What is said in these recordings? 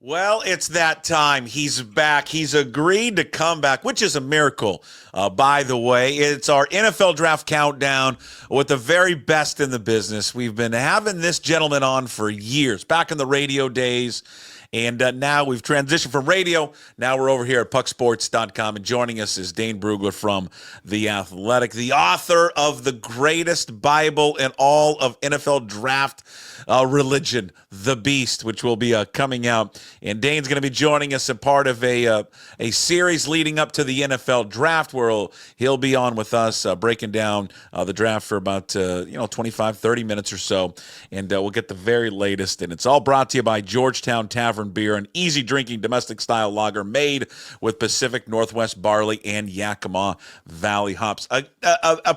Well, it's that time. He's back. He's agreed to come back, which is a miracle, by the way. It's our NFL draft countdown with the very best in the business. We've been having this gentleman on for years, back in the radio days. And now we've transitioned from radio. Now we're over here at pucksports.com. And joining us is Dane Brugler from The Athletic, the author of the greatest Bible in all of NFL draft religion, The Beast, which will be coming out. And Dane's going to be joining us as part of a series leading up to the NFL draft where he'll be on with us breaking down the draft for about 25, 30 minutes or so. And we'll get the very latest. And it's all brought to you by Georgetown Tavern Beer, an easy drinking domestic style lager made with Pacific Northwest barley and Yakima Valley hops.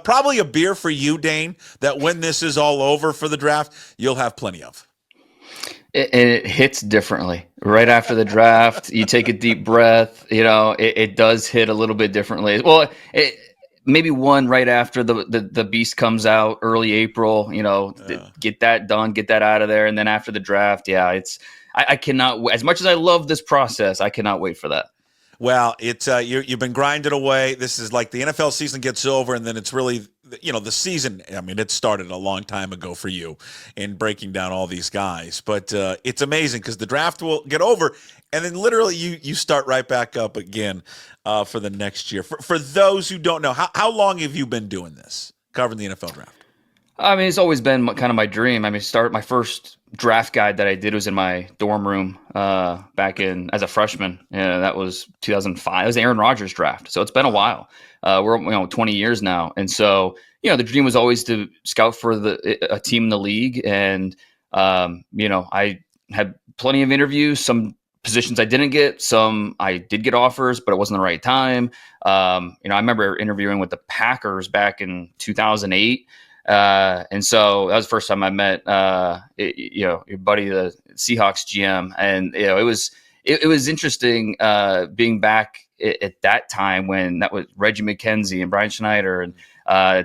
Probably a beer for you, Dane, that when this is all over for the draft, you'll have plenty of. It hits differently right after the draft. You take a deep breath, it does hit a little bit differently. Well, maybe one right after the Beast comes out early April, get that done, get that out of there. And then after the draft, I cannot, as much as I love this process, I cannot wait for that. Well, it's you've been grinding away. This is like the NFL season gets over, and then it's really, the season. I mean, it started a long time ago for you in breaking down all these guys. But it's amazing because the draft will get over, and then literally you start right back up again for the next year. For those who don't know, how long have you been doing this, covering the NFL draft? I mean, it's always been kind of my dream. I mean, my first draft guide that I did was in my dorm room back as a freshman. That was 2005. It was the Aaron Rodgers draft. So it's been a while. We're 20 years now. And so, the dream was always to scout for a team in the league. And, I had plenty of interviews, some positions I didn't get, some I did get offers, but it wasn't the right time. I remember interviewing with the Packers back in 2008. And so that was the first time I met, your buddy, the Seahawks GM. And, it was interesting, being back at that time when that was Reggie McKenzie and Brian Schneider and,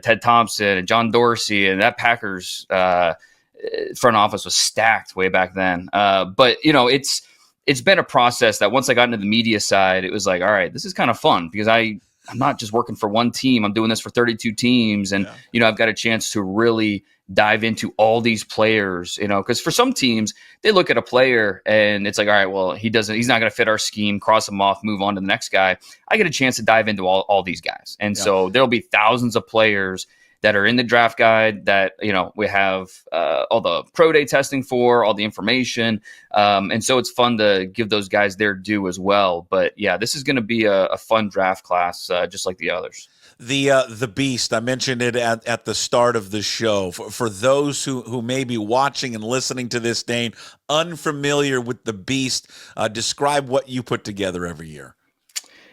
Ted Thompson and John Dorsey, and that Packers, front office was stacked way back then. But it's been a process that once I got into the media side, it was like, all right, this is kind of fun because I'm not just working for one team. I'm doing this for 32 teams. And, I've got a chance to really dive into all these players, because for some teams, they look at a player and it's like, all right, well, he's not going to fit our scheme, cross him off, move on to the next guy. I get a chance to dive into all these guys. And so there'll be thousands of players that are in the draft guide that, we have all the pro day testing for, all the information. And so it's fun to give those guys their due as well. But this is going to be a fun draft class, just like the others. The Beast, I mentioned it at the start of the show. For those who may be watching and listening to this, Dane, unfamiliar with the Beast, describe what you put together every year.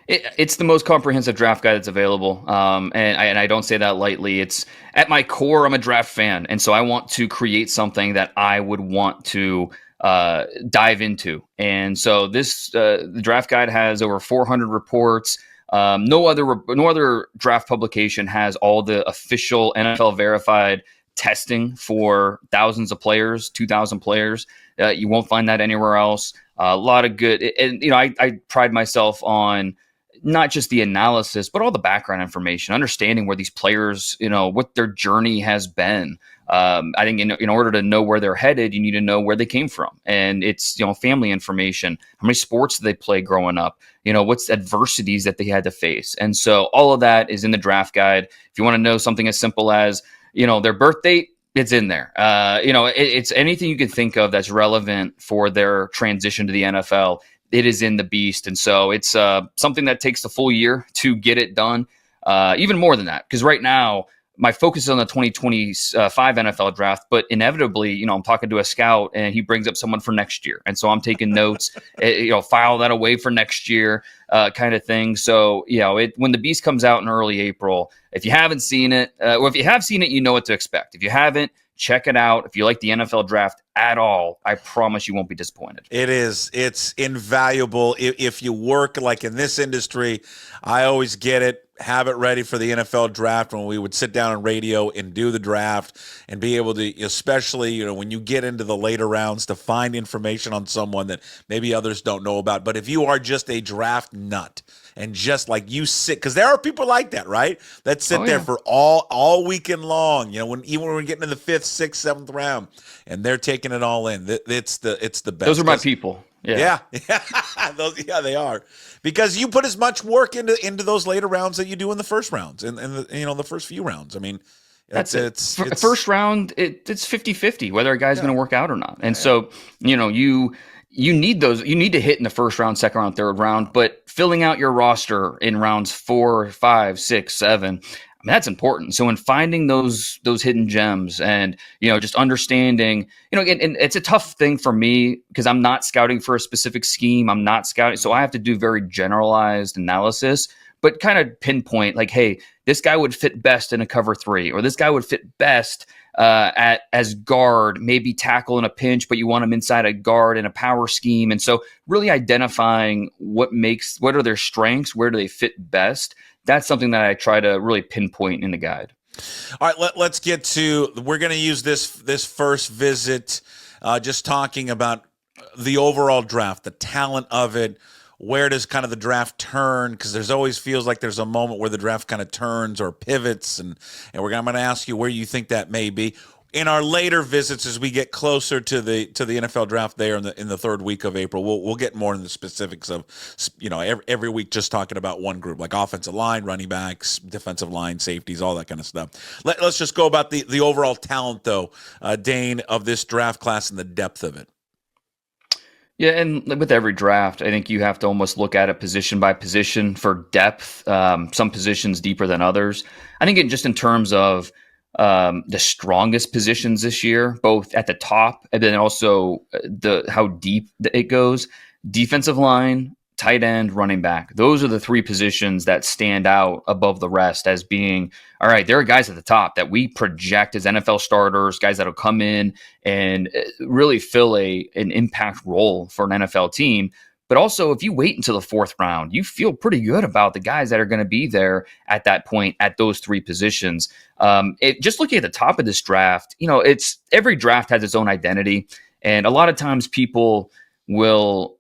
It's the most comprehensive draft guide that's available, and I don't say that lightly. It's at my core, I'm a draft fan, and so I want to create something that I would want to dive into. And so the draft guide has over 400 reports. No other draft publication has all the official NFL verified testing for thousands of players, 2,000 players. You won't find that anywhere else. A lot of good, and I pride myself on not just the analysis, but all the background information, understanding where these players, what their journey has been. I think in order to know where they're headed, you need to know where they came from. And it's, family information, how many sports did they play growing up, what's adversities that they had to face. And so all of that is in the draft guide. If you want to know something as simple as, their birth date, it's in there. It's anything you can think of that's relevant for their transition to the NFL. It is in the Beast. And so it's something that takes the full year to get it done. Even more than that, because right now my focus is on the 2025 NFL draft, but inevitably, I'm talking to a scout and he brings up someone for next year. And so I'm taking notes, file that away for next year, kind of thing. So, when the Beast comes out in early April, if you haven't seen it, or if you have seen it, you know what to expect. If you haven't, check it out. If you like the NFL draft at all, I promise you won't be disappointed. It's invaluable. If you work like in this industry, I always get it. have it ready for the NFL draft when we would sit down on radio and do the draft and be able to, especially, when you get into the later rounds, to find information on someone that maybe others don't know about. But if you are just a draft nut and just like you sit, because there are people like that, right? That sit there for all weekend long, even when we're getting in the 5th, 6th, 7th round, and they're taking it all in. It's the best. Those are my people. Yeah. They are, because you put as much work into those later rounds that you do in the first rounds and the first few rounds. I mean, that's it. First round, it's 50-50 whether a guy's going to work out or not. And so, you need those. You need to hit in the first round, second round, third round. But filling out your roster in rounds 4, 5, 6, 7. That's important. So in finding those hidden gems and, just understanding, and it's a tough thing for me because I'm not scouting for a specific scheme. I'm not scouting. So I have to do very generalized analysis, but kind of pinpoint like, hey, this guy would fit best in a cover 3, or this guy would fit best as guard, maybe tackle in a pinch, but you want him inside a guard in a power scheme. And so really identifying what are their strengths, where do they fit best. That's something that I try to really pinpoint in the guide. All right, let's get to, we're going to use this first visit just talking about the overall draft, the talent of it. Where does kind of the draft turn? Because there's always feels like there's a moment where the draft kind of turns or pivots, and I'm going to ask you where you think that may be. In our later visits, as we get closer to the NFL draft there in the 3rd week of April, we'll get more in the specifics of, every week just talking about one group, like offensive line, running backs, defensive line, safeties, all that kind of stuff. Let's just go about the overall talent, though, Dane, of this draft class and the depth of it. Yeah, and with every draft, I think you have to almost look at it position by position for depth. Some positions deeper than others. I think just in terms of the strongest positions this year, both at the top and then also how deep it goes. Defensive line, tight end, running back. Those are the 3 positions that stand out above the rest as being, all right, there are guys at the top that we project as NFL starters, guys that will come in and really fill an impact role for an NFL team. But also, if you wait until the 4th round, you feel pretty good about the guys that are going to be there at that point at those 3 positions. Just looking at the top of this draft, it's every draft has its own identity, and a lot of times people will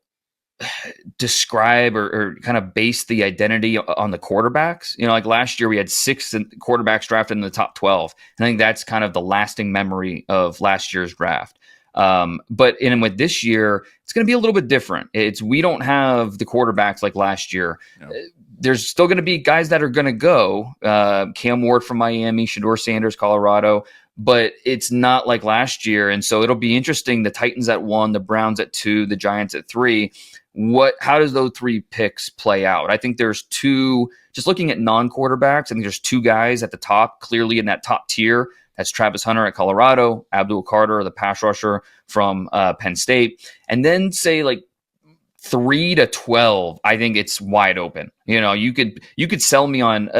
describe or kind of base the identity on the quarterbacks. Like last year we had 6 quarterbacks drafted in the top 12. And I think that's kind of the lasting memory of last year's draft. But with this year, it's going to be a little bit different. We don't have the quarterbacks like last year. No. There's still going to be guys that are going to go. Cam Ward from Miami, Shedeur Sanders, Colorado, but it's not like last year. And so it'll be interesting. The Titans at 1, the Browns at 2, the Giants at 3. How does those 3 picks play out? I think there's 2, just looking at non-quarterbacks, I think there's 2 guys at the top, clearly in that top tier. That's Travis Hunter at Colorado, Abdul Carter, the pass rusher from Penn State. And then say like 3 to 12, I think it's wide open. You could sell me on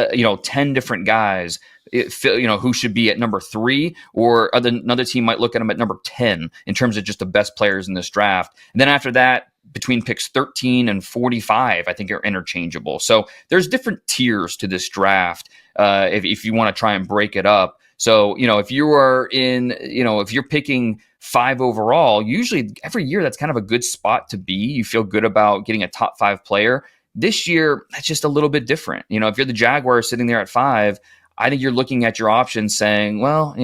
10 different guys, who should be at number 3, or another team might look at them at number 10 in terms of just the best players in this draft. And then after that, between picks 13 and 45, I think are interchangeable. So there's different tiers to this draft if you want to try and break it up. So, if you are if you're picking 5 overall, usually every year that's kind of a good spot to be. You feel good about getting a top 5 player. This year, that's just a little bit different. If you're the Jaguars sitting there at 5, I think you're looking at your options saying, well,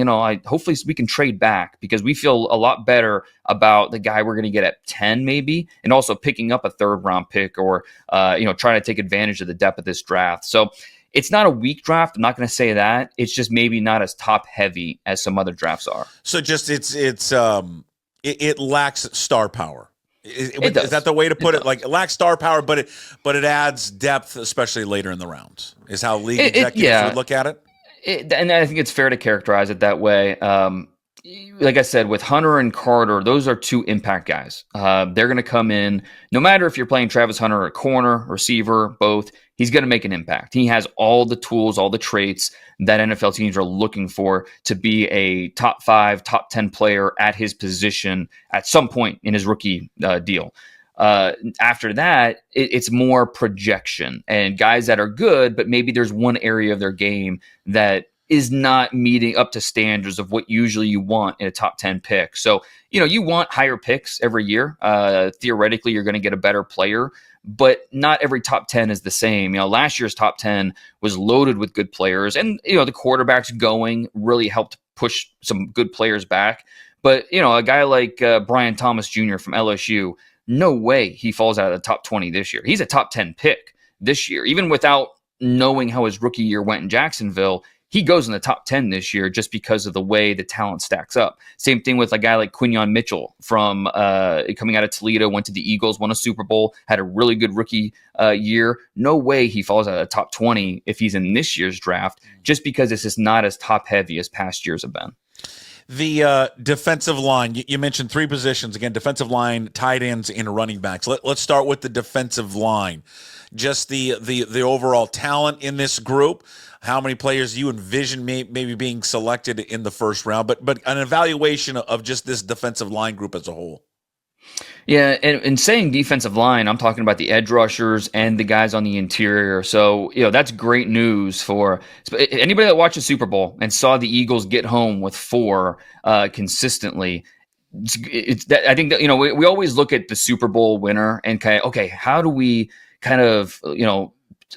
hopefully we can trade back because we feel a lot better about the guy we're going to get at 10 maybe, and also picking up a 3rd round pick or, trying to take advantage of the depth of this draft. So it's not a weak draft. I'm not going to say that. It's just maybe not as top heavy as some other drafts are. So just it lacks star power. Is that the way to put it? Like, it lacks star power, but it adds depth, especially later in the rounds. Is how league executives would look at it. And I think it's fair to characterize it that way. Like I said, with Hunter and Carter, those are 2 impact guys. They're going to come in, no matter if you're playing Travis Hunter at corner, receiver, both. He's going to make an impact. He has all the tools, all the traits that NFL teams are looking for to be a top 5, top 10 player at his position at some point in his rookie deal. After that, it's more projection and guys that are good, but maybe there's one area of their game that is not meeting up to standards of what usually you want in a top 10 pick. So, you want higher picks every year. Theoretically, you're going to get a better player, but not every top 10 is the same. Last year's top 10 was loaded with good players, and, the quarterbacks going really helped push some good players back. But, a guy like Brian Thomas Jr. from LSU, no way he falls out of the top 20 this year. He's a top 10 pick this year, even without knowing how his rookie year went in Jacksonville. He goes in the top 10 this year just because of the way the talent stacks up. Same thing with a guy like Quinyon Mitchell from coming out of Toledo, went to the Eagles, won a Super Bowl, had a really good rookie year. No way he falls out of the top 20 if he's in this year's draft, just because it's just not as top heavy as past years have been. The defensive line, you mentioned three positions. Again, defensive line, tight ends, and running backs. Let's start with the defensive line. Just the overall talent in this group. How many players you envision maybe being selected in the first round, but an evaluation of just this defensive line group as a whole. Yeah, and saying defensive line, I'm talking about the edge rushers and the guys on the interior. So, that's great news for anybody that watched the Super Bowl and saw the Eagles get home with 4 consistently. I think that, we always look at the Super Bowl winner and how do we kind of,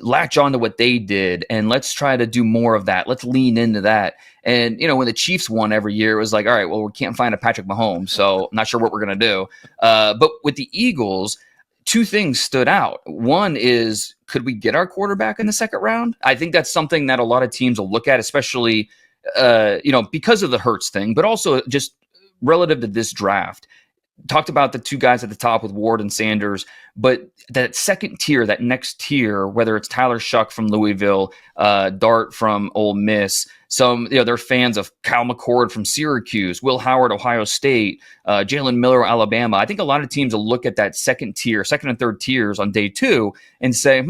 latch on to what they did and let's try to do more of that. Let's lean into that. And, when the Chiefs won every year, it was like, all right, well, we can't find a Patrick Mahomes, so I'm not sure what we're going to do. But with the Eagles, 2 things stood out. One is, could we get our quarterback in the second round? I think that's something that a lot of teams will look at, especially, because of the Hurts thing, but also just relative to this draft. Talked about the 2 guys at the top with Ward and Sanders, but that second tier, that next tier, whether it's Tyler Shuck from Louisville, Dart from Ole Miss, some, they're fans of Kyle McCord from Syracuse, Will Howard, Ohio State, Jalen Miller, Alabama. I think a lot of teams will look at that second and third tiers on day 2 and say,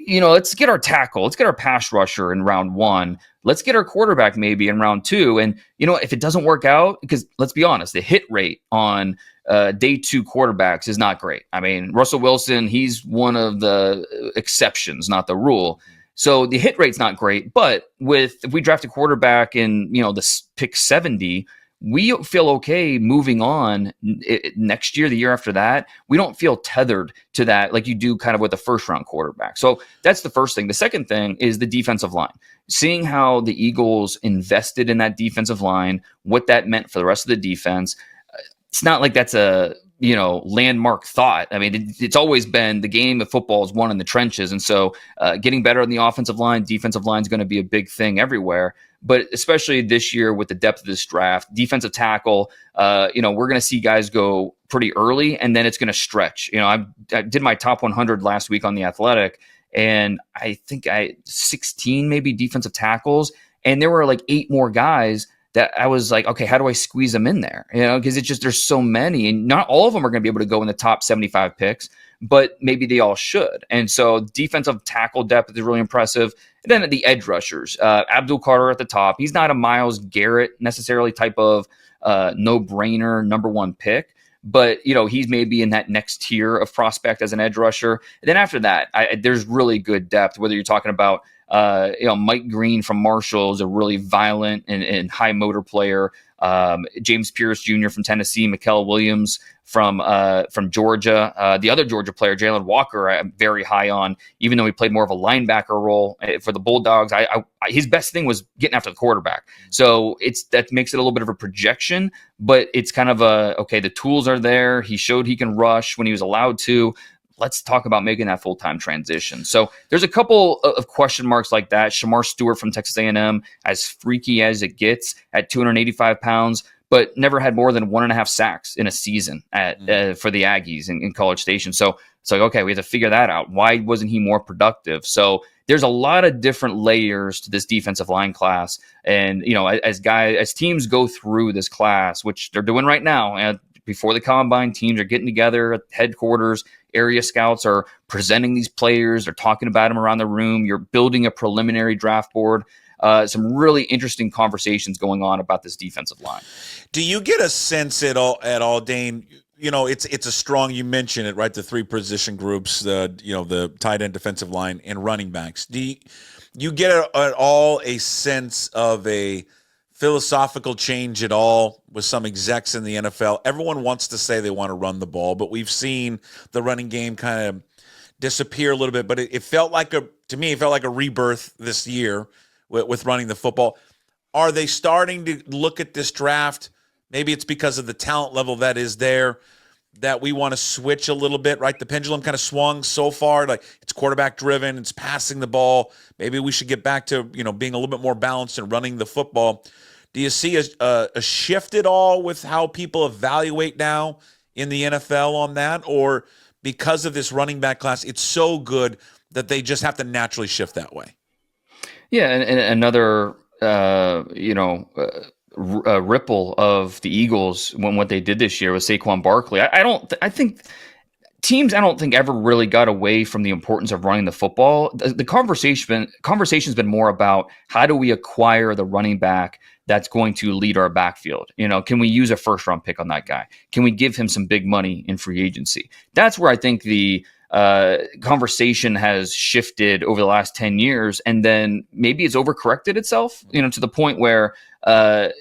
let's get our tackle, let's get our pass rusher in round 1. Let's get our quarterback maybe in round 2. And, if it doesn't work out, because let's be honest, the hit rate on day 2 quarterbacks is not great. I mean, Russell Wilson, he's one of the exceptions, not the rule. So the hit rate's not great. But if we draft a quarterback in, the pick 70, we feel okay moving on next year, the year after that. We don't feel tethered to that like you do kind of with a first-round quarterback. So that's the first thing. The second thing is the defensive line. Seeing how the Eagles invested in that defensive line, what that meant for the rest of the defense. It's not like that's a landmark thought. I mean, it's always been the game of football is won in the trenches. And so getting better on the offensive line, defensive line is going to be a big thing everywhere. But especially this year with the depth of this draft, defensive tackle, we're going to see guys go pretty early and then it's going to stretch. I did my top 100 last week on The Athletic, and I think 16 maybe defensive tackles. And there were like 8 more guys that I was like, okay, how do I squeeze them in there? Because it's just, there's so many, and not all of them are going to be able to go in the top 75 picks, but maybe they all should. And so defensive tackle depth is really impressive. And then at the edge rushers, Abdul Carter at the top. He's not a Myles Garrett necessarily type of no-brainer number 1 pick, but he's maybe in that next tier of prospect as an edge rusher. And then after that, there's really good depth, whether you're talking about Mike Green from Marshall is a really violent and high motor player. James Pierce Jr. from Tennessee, Mikael Williams from Georgia. The other Georgia player, Jalen Walker, I'm very high on, even though he played more of a linebacker role for the Bulldogs. His best thing was getting after the quarterback. So that makes it a little bit of a projection, but it's kind of the tools are there. He showed he can rush when he was allowed to. Let's talk about making that full-time transition. So there's a couple of question marks like that. Shamar Stewart from Texas A&M, as freaky as it gets at 285 pounds, but never had more than 1.5 sacks in a season for the Aggies in College Station. So it's like, okay, we have to figure that out. Why wasn't he more productive? So there's a lot of different layers to this defensive line class. And, as teams go through this class, which they're doing right now, and before the combine, teams are getting together at headquarters. Area scouts are presenting these players. They're talking about them around the room. You're building a preliminary draft board. Some really interesting conversations going on about this defensive line. Do you get a sense at all, Dane, it's a strong. You mentioned it, right? The three position groups, the tight end, defensive line, and running backs. Do you get at all a sense of a philosophical change at all with some execs in the NFL? Everyone wants to say they want to run the ball, but we've seen the running game kind of disappear a little bit. But it felt like to me, it felt like a rebirth this year with running the football. Are they starting to look at this draft? Maybe it's because of the talent level that is there that we want to switch a little bit, right? The pendulum kind of swung so far, like it's quarterback driven, it's passing the ball. Maybe we should get back to, being a little bit more balanced and running the football. Do you see a shift at all with how people evaluate now in the NFL on that? Or because of this running back class, it's so good that they just have to naturally shift that way? Yeah, and another, ripple of the Eagles when what they did this year with Saquon Barkley. I think teams ever really got away from the importance of running the football. The conversation's been more about how do we acquire the running back that's going to lead our backfield. Can we use a first round pick on that guy? Can we give him some big money in free agency? That's where I think the conversation has shifted over the last 10 years. And then maybe it's overcorrected itself, to the point where,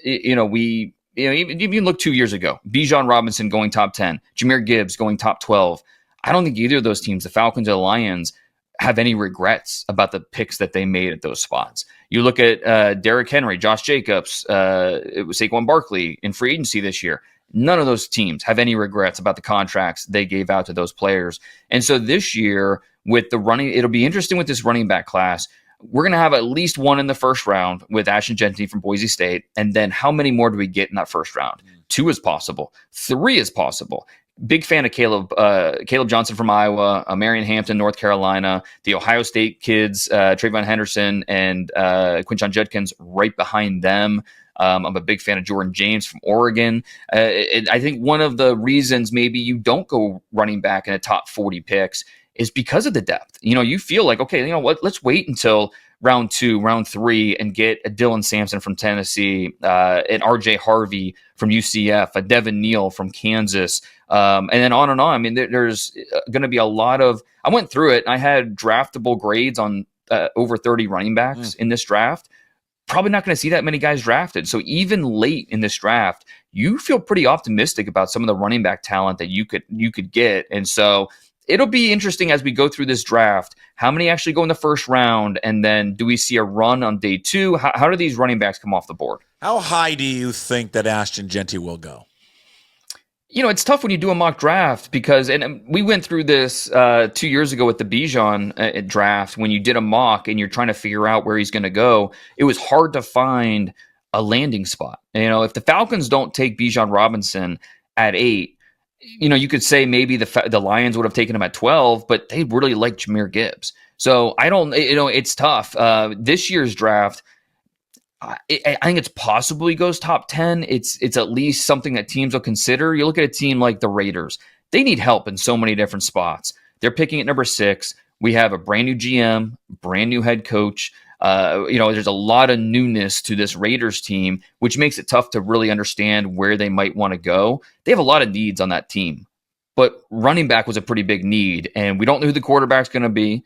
even look 2 years ago, Bijan Robinson going top 10, Jahmyr Gibbs going top 12. I don't think either of those teams, the Falcons or the Lions, have any regrets about the picks that they made at those spots. You look at Derrick Henry, Josh Jacobs, it was Saquon Barkley in free agency this year. None of those teams have any regrets about the contracts they gave out to those players. And so this year with the running, it'll be interesting with this running back class. We're going to have at least one in the first round with Ashton Jeanty from Boise State. And then how many more do we get in that first round? 2 is possible. 3 is possible. Big fan of Caleb Johnson from Iowa, Marion Hampton, North Carolina, the Ohio State kids, Trayvon Henderson and Quinshon Judkins right behind them. I'm a big fan of Jordan James from Oregon. I think one of the reasons maybe you don't go running back in the top 40 picks is because of the depth. You feel like, okay, you know what, let's wait until round 2, round 3 and get a Dylan Sampson from Tennessee, an RJ Harvey from UCF, a Devin Neal from Kansas, and then on and on. I mean, there's going to be a lot of, I went through it and I had draftable grades on over 30 running backs in this draft. Probably not going to see that many guys drafted. So even late in this draft, you feel pretty optimistic about some of the running back talent that you could get. And so it'll be interesting as we go through this draft, how many actually go in the first round? And then do we see a run on day 2? How do these running backs come off the board? How high do you think that Ashton Jeanty will go? It's tough when you do a mock draft because, and we went through this 2 years ago with the Bijan draft, when you did a mock and you're trying to figure out where he's going to go, it was hard to find a landing spot. If the Falcons don't take Bijan Robinson at 8, you could say maybe the Lions would have taken him at 12, but they really like Jahmyr Gibbs. So I don't, it's tough. This year's draft, I think it's possible he goes top 10. It's at least something that teams will consider. You look at a team like the Raiders. They need help in so many different spots. They're picking at number 6. We have a brand new GM, brand new head coach. There's a lot of newness to this Raiders team, which makes it tough to really understand where they might want to go. They have a lot of needs on that team, but running back was a pretty big need, and we don't know who the quarterback's going to be.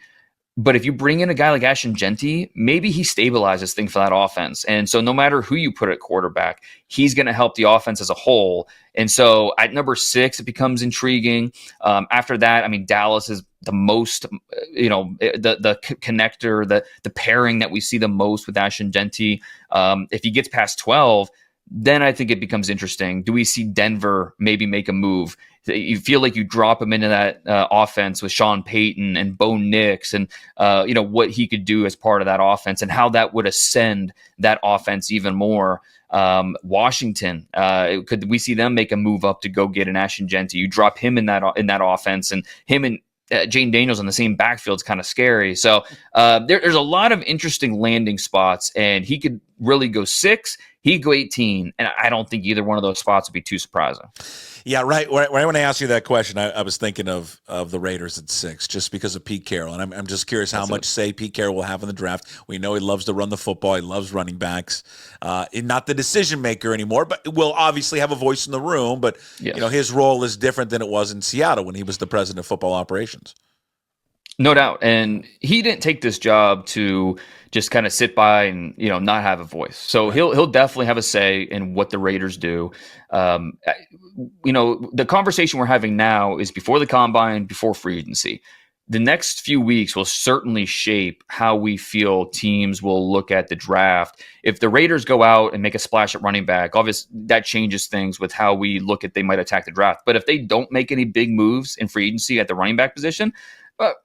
But if you bring in a guy like Ashton Jeanty, maybe he stabilizes things for that offense. And so no matter who you put at quarterback, he's going to help the offense as a whole. And so at number 6, it becomes intriguing. After that, I mean, Dallas is the most, the connector, the pairing that we see the most with Ashton Jeanty. If he gets past 12, then I think it becomes interesting. Do we see Denver maybe make a move? You feel like you drop him into that offense with Sean Payton and Bo Nix and, what he could do as part of that offense and how that would ascend that offense even more. Washington, could we see them make a move up to go get an Ashton Jeanty? You drop him in that offense, and him and Jane Daniels on the same backfield is kind of scary. So there's a lot of interesting landing spots, and he could really go 6. He'd go 18, and I don't think either one of those spots would be too surprising. Yeah, right. When I asked you that question, I was thinking of the Raiders at 6, just because of Pete Carroll, and I'm just curious how much say Pete Carroll will have in the draft. We know he loves to run the football. He loves running backs. Not the decision maker anymore, but will obviously have a voice in the room. But Yes. His role is different than it was in Seattle when he was the president of football operations. No doubt. And he didn't take this job to just kind of sit by and, not have a voice. So Right. he'll definitely have a say in what the Raiders do. The conversation we're having now is before the combine, before free agency. The next few weeks will certainly shape how we feel teams will look at the draft. If the Raiders go out and make a splash at running back, obviously that changes things with how we look at they might attack the draft. But if they don't make any big moves in free agency at the running back position,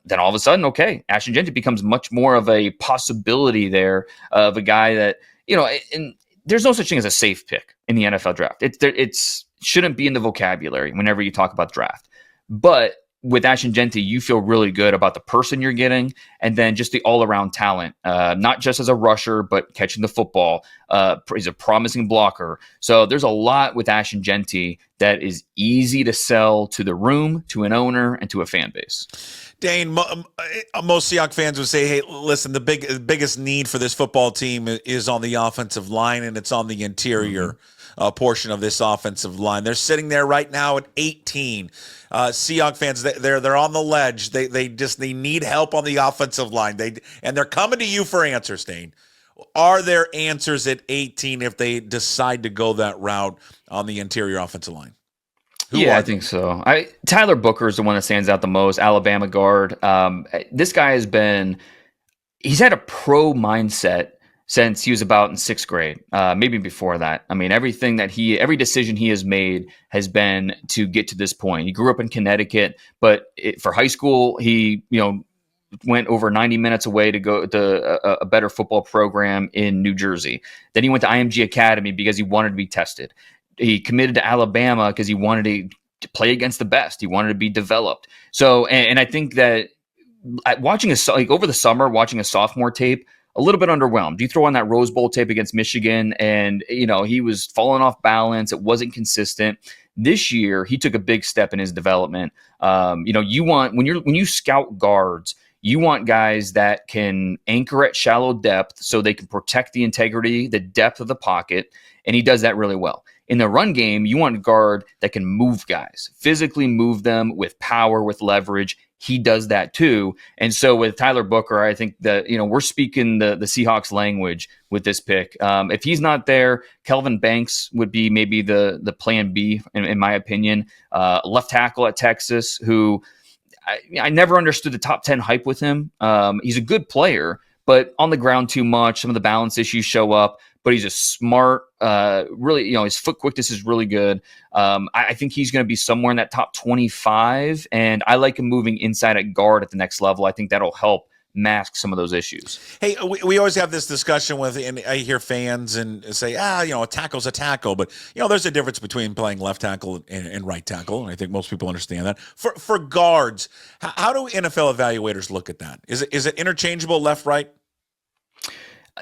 then all of a sudden, okay, Ashton Jeanty becomes much more of a possibility there of a guy that, and there's no such thing as a safe pick in the NFL draft. It shouldn't be in the vocabulary whenever you talk about draft. But with Ashton Jeanty, you feel really good about the person you're getting, and then just the all-around talent, not just as a rusher, but catching the football. He's a promising blocker. So there's a lot with Ashton Jeanty that is easy to sell to the room, to an owner, and to a fan base. Dane, most Seahawks fans would say, hey, listen, the biggest need for this football team is on the offensive line, and it's on the interior portion of this offensive line. They're sitting there right now at 18. Seahawks fans, they're on the ledge. They need help on the offensive line. They're coming to you for answers, Dane. Are there answers at 18 if they decide to go that route on the interior offensive line? I think so. Tyler Booker is the one that stands out the most, Alabama guard. This guy he's had a pro mindset since he was about in 6th grade, maybe before that. I mean, every decision he has made has been to get to this point. He grew up in Connecticut, but for high school, he, went over 90 minutes away to go to a better football program in New Jersey. Then he went to IMG Academy because he wanted to be tested. He committed to Alabama because he wanted to play against the best. He wanted to be developed. So, and I think that over the summer, watching a sophomore tape, a little bit underwhelmed. You throw on that Rose Bowl tape against Michigan, and he was falling off balance. It wasn't consistent. This year, he took a big step in his development. When you scout guards, you want guys that can anchor at shallow depth so they can protect the integrity, the depth of the pocket, and he does that really well. In the run game, you want a guard that can move guys, physically move them with power, with leverage. He does that too. And so with Tyler Booker, I think that, we're speaking the Seahawks language with this pick. If he's not there, Kelvin Banks would be maybe the plan B, in my opinion. Left tackle at Texas, who I never understood the top 10 hype with him. He's a good player, but on the ground too much. Some of the balance issues show up. But he's a smart, really, his foot quickness is really good. I think he's going to be somewhere in that top 25, and I like him moving inside at guard at the next level. I think that'll help mask some of those issues. Hey, we always have this discussion and I hear fans and say, a tackle's a tackle, but there's a difference between playing left tackle and right tackle, and I think most people understand that. For guards, how do NFL evaluators look at that? Is it interchangeable left, right?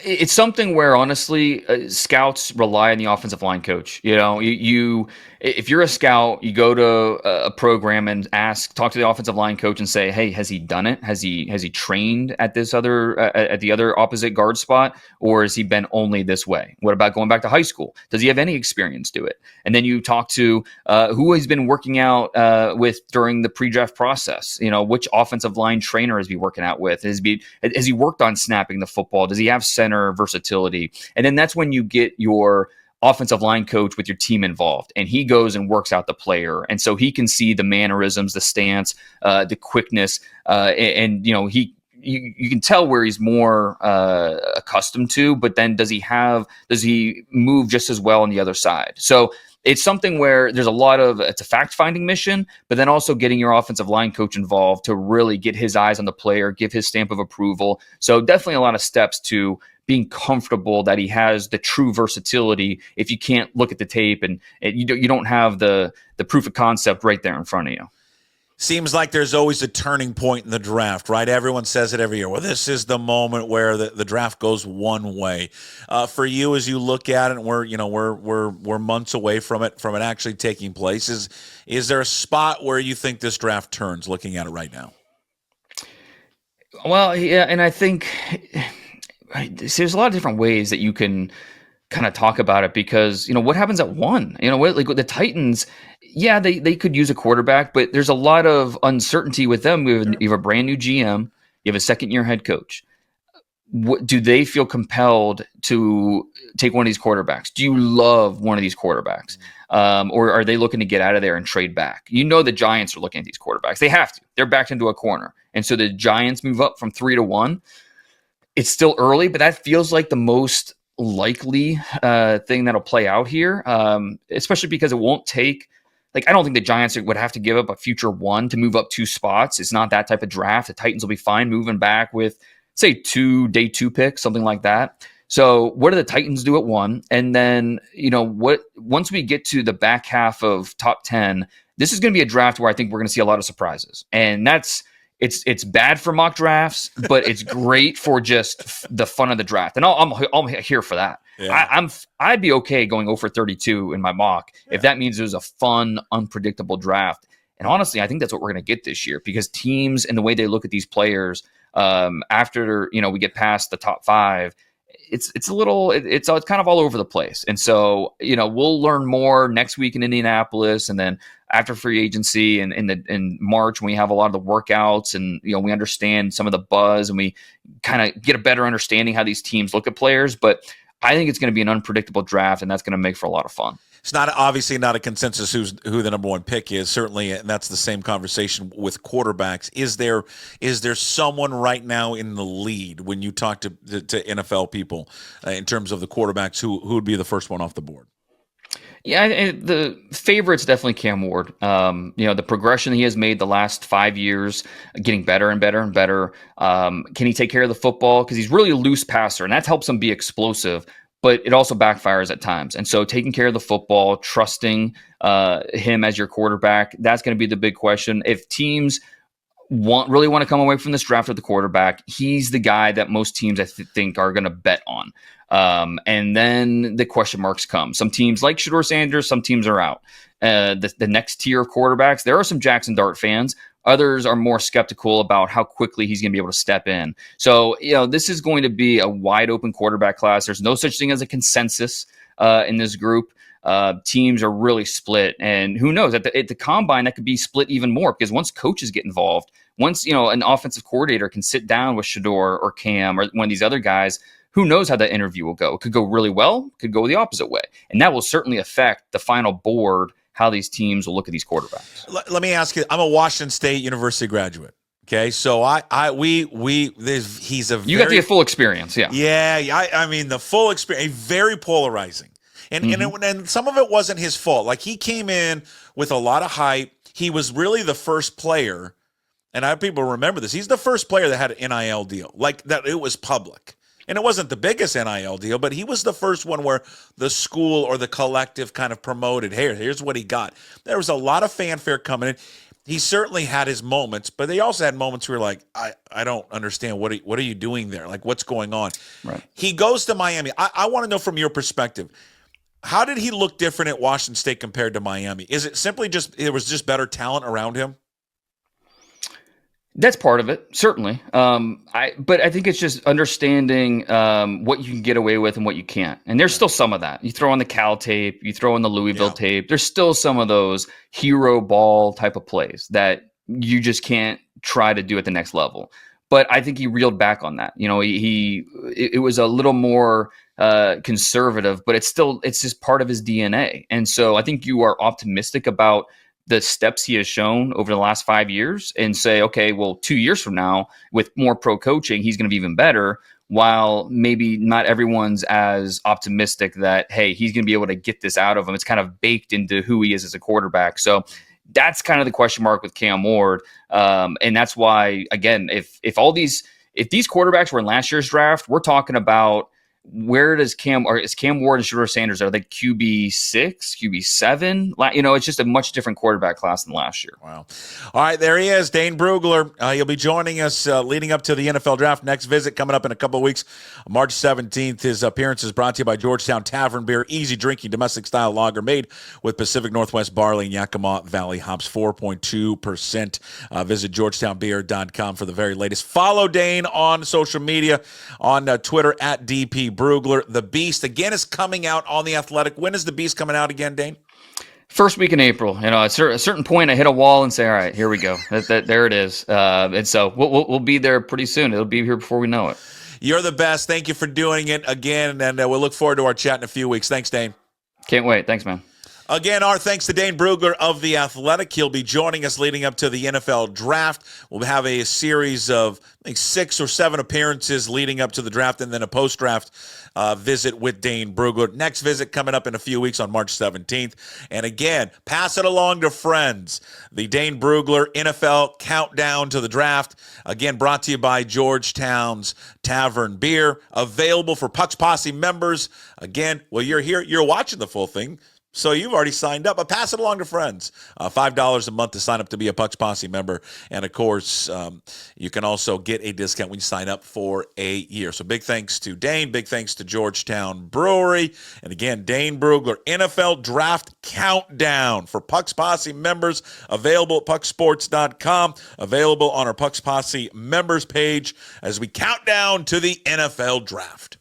It's something where, honestly, scouts rely on the offensive line coach. If you're a scout, you go to a program and talk to the offensive line coach and say, "Hey, has he done it? Has he trained at this at the other opposite guard spot, or has he been only this way? What about going back to high school? Does he have any experience to it?" And then you talk to who he's been working out with during the pre-draft process. Which offensive line trainer has he working out with? Has he worked on snapping the football? Does he have center versatility? And then that's when you get your offensive line coach with your team involved, and he goes and works out the player, and so he can see the mannerisms, the stance, the quickness, and you can tell where he's more accustomed to. But then does he move just as well on the other side? So it's something where there's it's a fact-finding mission, but then also getting your offensive line coach involved to really get his eyes on the player, give his stamp of approval. So definitely a lot of steps to being comfortable that he has the true versatility if you can't look at the tape and you don't have the proof of concept right there in front of you. Seems like there's always a turning point in the draft, right? Everyone says it every year. Well, this is the moment where the draft goes one way. For you, as you look at it, and we're months away from it actually taking place. Is there a spot where you think this draft turns? Looking at it right now. Well, yeah, and I think there's a lot of different ways that you can kind of talk about it, because what happens at one? Like with the Titans, yeah, they could use a quarterback, but there's a lot of uncertainty with them. You have a brand new GM, you have a second-year head coach. What do they feel compelled to take one of these quarterbacks? Do you love one of these quarterbacks? Or are they looking to get out of there and trade back? The Giants are looking at these quarterbacks. They have to. They're backed into a corner. And so the Giants move up from 3 to 1. It's still early, but that feels like the most likely thing that'll play out here, especially because it won't take, I don't think the Giants would have to give up a future 1 to move up 2 spots. It's not that type of draft. The Titans will be fine moving back with, say, day 2 picks, something like that. So what do the Titans do at 1? And then, once we get to the back half of top 10, this is going to be a draft where I think we're going to see a lot of surprises. And it's bad for mock drafts, but it's great for just the fun of the draft. And I'm here for that. Yeah. I'd be okay going 0 for 32 in my mock if that means it was a fun, unpredictable draft. And honestly, I think that's what we're going to get this year, because teams and the way they look at these players after we get past the top 5, it's kind of all over the place. And so we'll learn more next week in Indianapolis, and then after free agency and in March, when we have a lot of the workouts and we understand some of the buzz and we kind of get a better understanding how these teams look at players. But I think it's going to be an unpredictable draft, and that's going to make for a lot of fun. It's obviously not a consensus who the number 1 pick is. Certainly, and that's the same conversation with quarterbacks. Is there someone right now in the lead when you talk to NFL people in terms of the quarterbacks who would be the first one off the board? Yeah, the favorite's definitely Cam Ward. The progression he has made the last 5 years, getting better and better and better. Can he take care of the football? Because he's really a loose passer, and that helps him be explosive, but it also backfires at times. And so taking care of the football, trusting him as your quarterback, that's going to be the big question. If teams really want to come away from this draft with the quarterback, he's the guy that most teams I think are going to bet on. And then the question marks come. Some teams like Shedeur Sanders, some teams are out. The next tier of quarterbacks, there are some Jackson Dart fans. Others are more skeptical about how quickly he's going to be able to step in. So, this is going to be a wide open quarterback class. There's no such thing as a consensus in this group. Teams are really split, and who knows, at the combine that could be split even more, because once coaches get involved, once an offensive coordinator can sit down with Shedeur or Cam or one of these other guys, who knows how that interview will go. It could go really well, it could go the opposite way, and that will certainly affect the final board, how these teams will look at these quarterbacks. Let me ask you, I'm a Washington State University graduate. Okay, so he's a you got the full experience, yeah. Yeah, I mean the full experience, very polarizing. And some of it wasn't his fault. Like, he came in with a lot of hype. He was really the first player, and I have people remember this. He's the first player that had an NIL deal, like that. It was public, and it wasn't the biggest NIL deal, but he was the first one where the school or the collective kind of promoted. Hey, here's what he got. There was a lot of fanfare coming in. He certainly had his moments, but they also had moments where like, I don't understand. What are you doing there? Like, what's going on? Right. He goes to Miami. I want to know from your perspective, how did he look different at Washington State compared to Miami? Is it simply there was just better talent around him? That's part of it, certainly. But I think it's just understanding what you can get away with and what you can't. And there's still some of that. You throw on the Cal tape, you throw in the Louisville tape. There's still some of those hero ball type of plays that you just can't try to do at the next level. But I think he reeled back on that. It was a little more conservative, but it's just part of his DNA. And so I think you are optimistic about the steps he has shown over the last 5 years and say, okay, well, 2 years from now with more pro coaching, he's going to be even better, while maybe not everyone's as optimistic that, hey, he's going to be able to get this out of him. It's kind of baked into who he is as a quarterback. So that's kind of the question mark with Cam Ward. And that's why, again, if these quarterbacks were in last year's draft, we're talking about where does is Cam Ward and Shedeur Sanders, are they QB6, QB7? It's just a much different quarterback class than last year. Wow. All right, there he is, Dane Brugler. He'll be joining us leading up to the NFL Draft. Next visit coming up in a couple of weeks, March 17th. His appearance is brought to you by Georgetown Tavern Beer, easy drinking, domestic-style lager made with Pacific Northwest barley and Yakima Valley hops, 4.2%. Visit georgetownbeer.com for the very latest. Follow Dane on social media, on Twitter at DP Brugler. The Beast, again, is coming out on The Athletic. When is The Beast coming out again, Dane? First week in April. At a certain point, I hit a wall and say, all right, here we go. There it is. And so we'll be there pretty soon. It'll be here before we know it. You're the best. Thank you for doing it again, and we'll look forward to our chat in a few weeks. Thanks, Dane. Can't wait. Thanks, man. Again, our thanks to Dane Brugler of The Athletic. He'll be joining us leading up to the NFL Draft. We'll have a series of, I think, 6 or 7 appearances leading up to the draft, and then a post-draft visit with Dane Brugler. Next visit coming up in a few weeks on March 17th. And again, pass it along to friends. The Dane Brugler NFL Countdown to the Draft, again, brought to you by Georgetown's Tavern Beer, available for Puck's Posse members. Again, well, you're here, you're watching the full thing, so you've already signed up, but pass it along to friends. $5 a month to sign up to be a Puck's Posse member. And, of course, you can also get a discount when you sign up for a year. So big thanks to Dane. Big thanks to Georgetown Brewery. And, again, Dane Brugler, NFL Draft Countdown for Puck's Posse members, available at pucksports.com, available on our Puck's Posse members page as we count down to the NFL Draft.